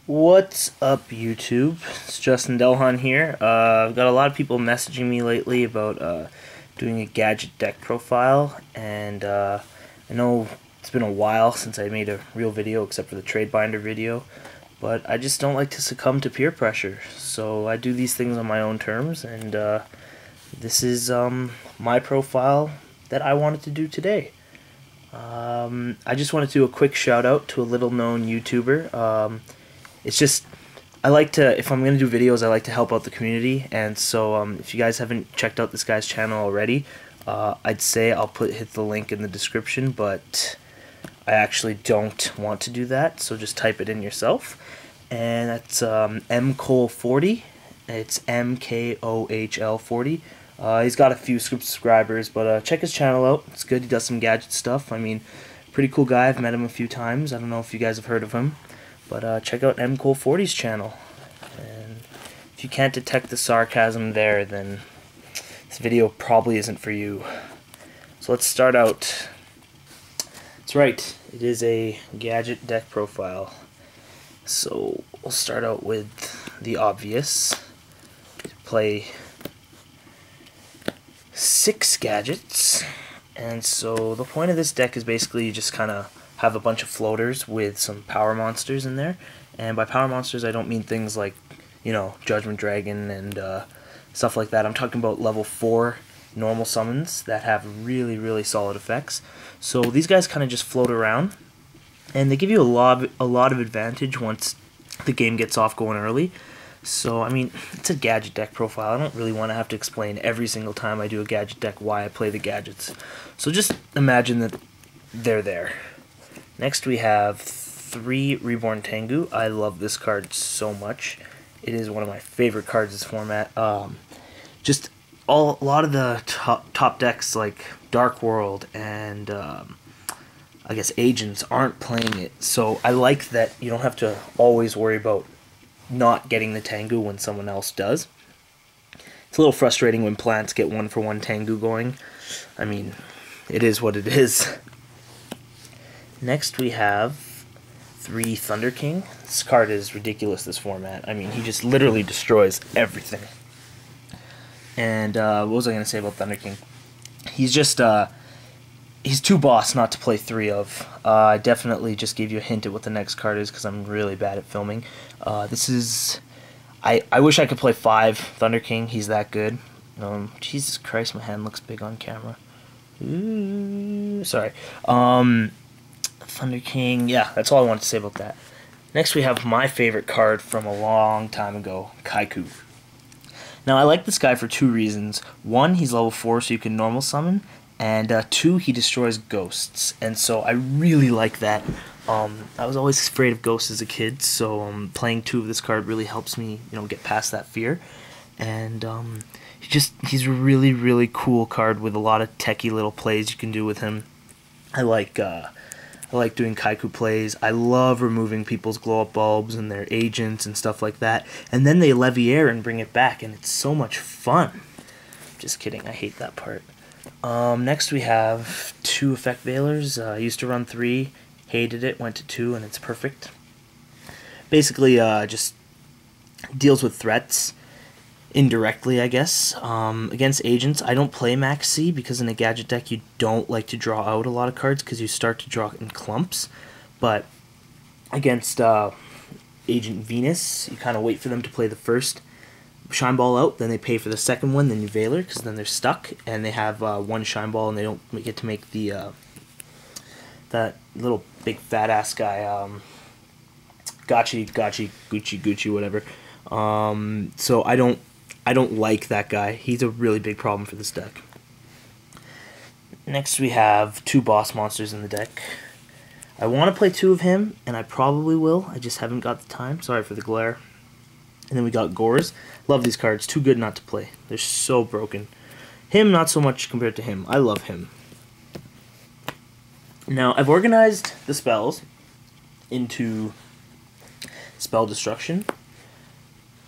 What's up, YouTube? It's Justin Delhan here. I've got a lot of people messaging me lately about doing a Gadget deck profile, and I know it's been a while since I made a real video, except for the trade binder video, but I just don't like to succumb to peer pressure, so I do these things on my own terms, and this is my profile that I wanted to do today. I just wanted to do a quick shout out to a little known YouTuber. It's just, I like to, if I'm going to do videos, I like to help out the community, and so if you guys haven't checked out this guy's channel already, I'd say I'll hit the link in the description, but I actually don't want to do that, so just type it in yourself, and that's mcole40, it's MKOHL 40. He's got a few subscribers, but check his channel out. It's good. He does some gadget stuff. I mean, pretty cool guy. I've met him a few times. I don't know if you guys have heard of him, but check out mcole40's channel. And if you can't detect the sarcasm there, then this video probably isn't for you. So let's start out. That's right. It is a gadget deck profile. So we'll start out with the obvious. Play 6 gadgets, and so the point of this deck is basically you just kind of have a bunch of floaters with some power monsters in there, and by power monsters I don't mean things like, you know, Judgment Dragon and stuff like that. I'm talking about level 4 normal summons that have really solid effects. So these guys kind of just float around, and they give you a lot of advantage once the game gets off going early. So, I mean, it's a gadget deck profile. I don't really want to have to explain every single time I do a gadget deck why I play the gadgets. So just imagine that they're there. Next we have 3 Reborn Tengu. I love this card so much. It is one of my favorite cards in this format. Just a lot of the top decks like Dark World and I guess Agents aren't playing it. So I like that you don't have to always worry about not getting the Tengu when someone else does. It's a little frustrating when plants get 1-for-1 Tengu going. I mean, it is what it is. Next we have 3 Thunder King. This card is ridiculous, this format. I mean, he just literally destroys everything. And what was I going to say about Thunder King? He's just, he's too boss not to play 3 of. I definitely just gave you a hint at what the next card is because I'm really bad at filming. This is... I wish I could play 5 Thunder King. He's that good. Jesus Christ, my hand looks big on camera. Ooh, sorry. Thunder King, yeah, that's all I wanted to say about that. Next we have my favorite card from a long time ago, Kaiku. Now I like this guy for 2 reasons. 1, he's level 4 so you can normal summon, and 2, he destroys ghosts, and so I really like that. I was always afraid of ghosts as a kid, so playing 2 of this card really helps me, you know, get past that fear. And he's a really cool card with a lot of techie little plays you can do with him. I like doing Kaiku plays. I love removing people's glow-up bulbs and their agents and stuff like that, and then they Leviair and bring it back, and it's so much fun. Just kidding, I hate that part. Next we have 2 Effect Veilers. I used to run 3, hated it, went to 2, and it's perfect. Basically, just deals with threats indirectly, I guess. Against agents, I don't play Max C because in a gadget deck you don't like to draw out a lot of cards because you start to draw in clumps. But against Agent Venus, you kind of wait for them to play the first Shine Ball out, then they pay for the second one, then you Veiler, because then they're stuck, and they have 1 Shine Ball, and they don't get to make the that little big fat ass guy, Gucci, whatever. So I don't like that guy. He's a really big problem for this deck. Next we have 2 boss monsters in the deck. I want to play 2 of him, and I probably will. I just haven't got the time. Sorry for the glare. And then we got Gores. Love these cards. Too good not to play. They're so broken. Him, not so much compared to him. I love him. Now, I've organized the spells into Spell Destruction.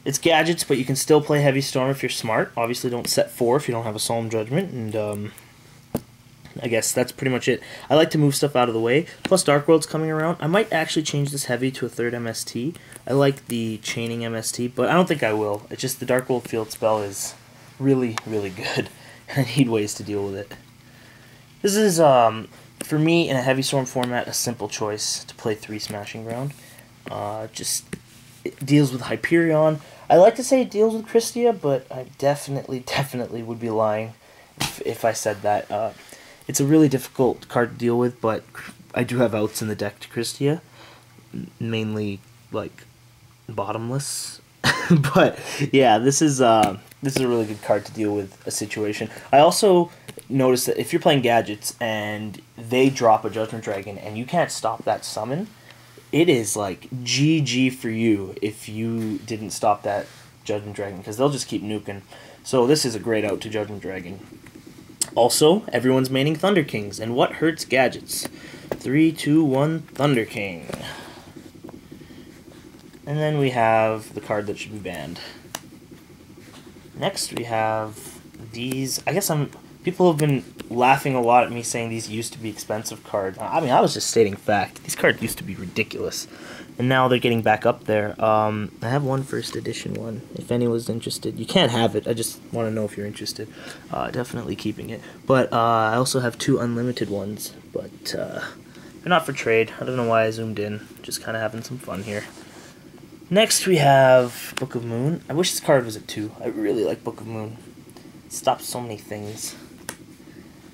It's gadgets, but you can still play Heavy Storm if you're smart. Obviously, don't set 4 if you don't have a Solemn Judgment. And I guess that's pretty much it. I like to move stuff out of the way. Plus Dark World's coming around. I might actually change this heavy to a 3rd MST. I like the chaining MST, but I don't think I will. It's just the Dark World field spell is really, really good. I need ways to deal with it. This is, for me, in a Heavy Storm format, a simple choice to play 3 Smashing Ground. Just it deals with Hyperion. I like to say it deals with Christia, but I definitely would be lying if I said that. It's a really difficult card to deal with, but I do have outs in the deck to Christia, mainly like bottomless. But yeah, this is a really good card to deal with a situation. I also noticed that if you're playing Gadgets and they drop a Judgment Dragon and you can't stop that summon, it is like GG for you if you didn't stop that Judgment Dragon, because they'll just keep nuking. So this is a great out to Judgment Dragon. Also, everyone's maining Thunder Kings, and what hurts Gadgets? 3, 2, 1, Thunder King. And then we have the card that should be banned. Next we have these. I guess people have been laughing a lot at me saying these used to be expensive cards. I mean, I was just stating fact. These cards used to be ridiculous, and now they're getting back up there. I have one 1st edition one. If anyone's interested, you can't have it. I just want to know if you're interested. Definitely keeping it. But I also have 2 unlimited ones, but they're not for trade. I don't know why I zoomed in. Just kind of having some fun here. Next we have Book of Moon. I wish this card was at 2. I really like Book of Moon. It stops so many things.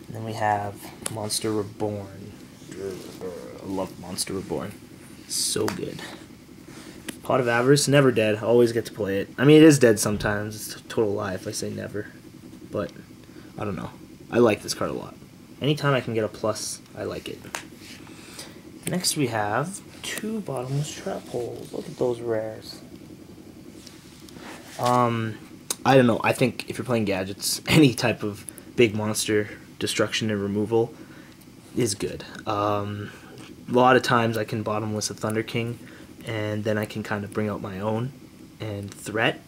And then we have Monster Reborn. I love Monster Reborn. So good. Pot of Avarice, never dead. I always get to play it. I mean, it is dead sometimes. It's a total lie if I say never. But, I don't know. I like this card a lot. Anytime I can get a plus, I like it. Next we have 2 Bottomless Trap Holes. Look at those rares. I don't know. I think if you're playing Gadgets, any type of big monster destruction and removal is good. A lot of times I can bottomless a Thunder King, and then I can kind of bring out my own and threat.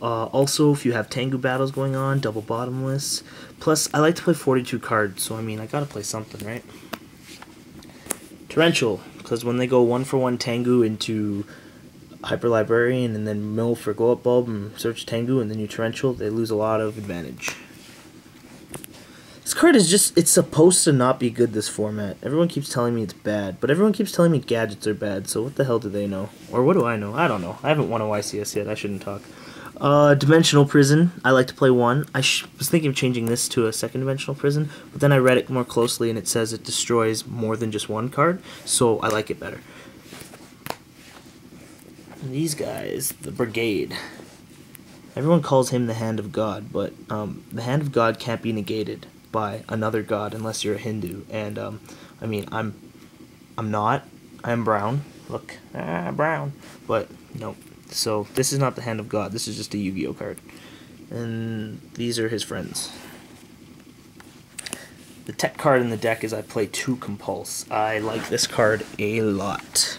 Also, if you have Tengu battles going on, double bottomless. Plus, I like to play 42 cards, so I mean, I gotta play something, right? Torrential, because when they go 1-for-1 Tengu into Hyper Librarian and then mill for Glow Up Bulb and search Tengu and then you Torrential, they lose a lot of advantage. This card is just, it's supposed to not be good this format. Everyone keeps telling me it's bad, but everyone keeps telling me Gadgets are bad, so what the hell do they know? Or what do I know? I don't know. I haven't won a YCS yet, I shouldn't talk. Dimensional Prison, I like to play 1. I was thinking of changing this to a 2nd Dimensional Prison, but then I read it more closely and it says it destroys more than just 1 card, so I like it better. And these guys, the Brigade. Everyone calls him the Hand of God, but the Hand of God can't be negated by another god unless you're a Hindu, and I mean, I'm not. I'm brown. Look, brown. But no. So this is not the Hand of God. This is just a Yu-Gi-Oh card, and these are his friends. The tech card in the deck is I play 2 Compulse. I like this card a lot.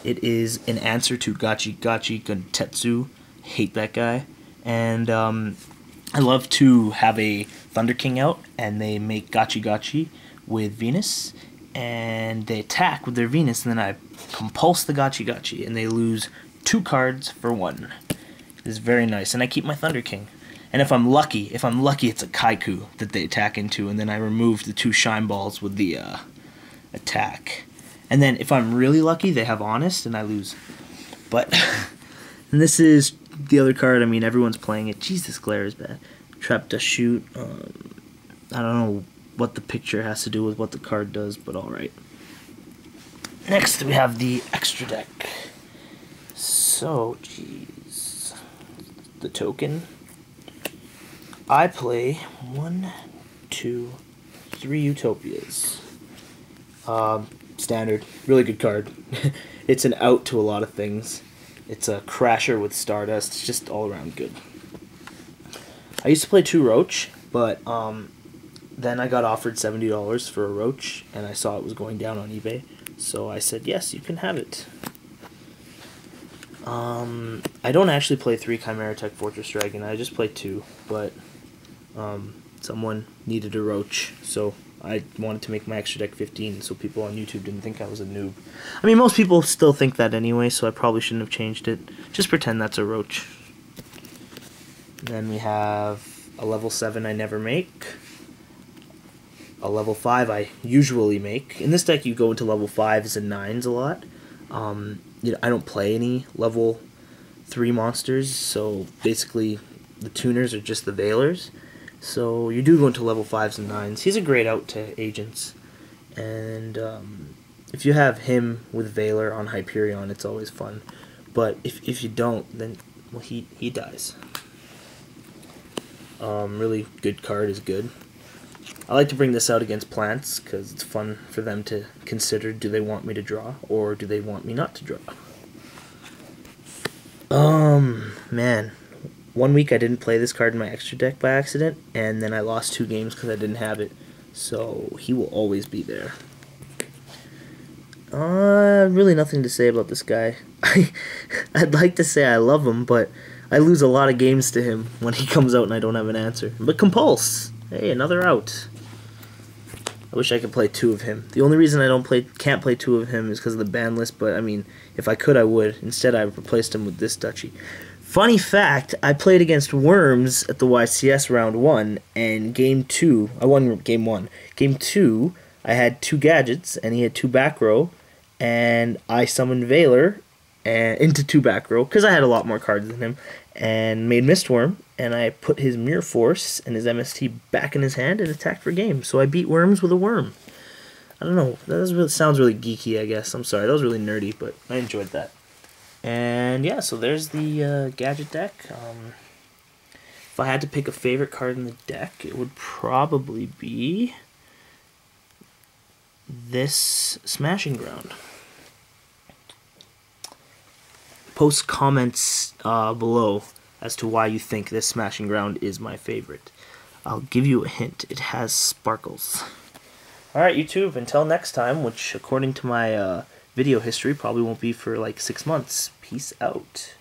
It is an answer to Gachi Gachi Guntetsu. Hate that guy. And I love to have a Thunder King out, and they make Gachi Gachi with Venus, and they attack with their Venus, and then I compulse the Gachi Gachi, and they lose 2 cards for 1. It's very nice, and I keep my Thunder King. And if I'm lucky, it's a Kaiku that they attack into, and then I remove the 2 Shine Balls with the attack. And then if I'm really lucky, they have Honest, and I lose. But, and this is the other card. I mean, everyone's playing it. Jeez, this glare is bad. Trap to Shoot. I don't know what the picture has to do with what the card does, but alright. Next, we have the extra deck. So, jeez. The token. I play 1, 2, 3 Utopias. Standard. Really good card. It's an out to a lot of things. It's a crasher with Stardust. It's just all around good. I used to play 2 Roach, but then I got offered $70 for a Roach, and I saw it was going down on eBay. So I said, yes, you can have it. I don't actually play 3 Chimera Tech Fortress Dragon. I just play 2, but someone needed a Roach, so I wanted to make my extra deck 15 so people on YouTube didn't think I was a noob. I mean, most people still think that anyway, so I probably shouldn't have changed it. Just pretend that's a roach. And then we have a level 7 I never make. A level 5 I usually make. In this deck you go into level 5s and 9s a lot. You know, I don't play any level 3 monsters, so basically the tuners are just the Veilers. So you do go into level 5s and 9s. He's a great out to agents. And if you have him with Veiler on Hyperion, it's always fun. But if you don't, then well, he dies. Really good card is good. I like to bring this out against plants because it's fun for them to consider, do they want me to draw or do they want me not to draw. Man, one week I didn't play this card in my extra deck by accident, and then I lost 2 games because I didn't have it, so he will always be there. Really nothing to say about this guy. I'd like to say I love him, but I lose a lot of games to him when he comes out and I don't have an answer. But Compulse! Hey, another out. I wish I could play 2 of him. The only reason I can't play 2 of him is because of the ban list, but I mean, if I could, I would. Instead, I replaced him with this duchy. Funny fact, I played against Worms at the YCS round 1, and game 2, I won game 1. Game 2, I had 2 gadgets, and he had 2 back row, and I summoned Veiler into 2 back row, because I had a lot more cards than him, and made Mistworm, and I put his Mirror Force and his MST back in his hand and attacked for game. So I beat Worms with a worm. I don't know, that sounds really geeky, I guess. I'm sorry, that was really nerdy, but I enjoyed that. And yeah, so there's the Gadget deck. If I had to pick a favorite card in the deck, it would probably be this Smashing Ground. Post comments below as to why you think this Smashing Ground is my favorite. I'll give you a hint. It has sparkles. Alright, YouTube, until next time, which according to my video history probably won't be for like 6 months. Peace out.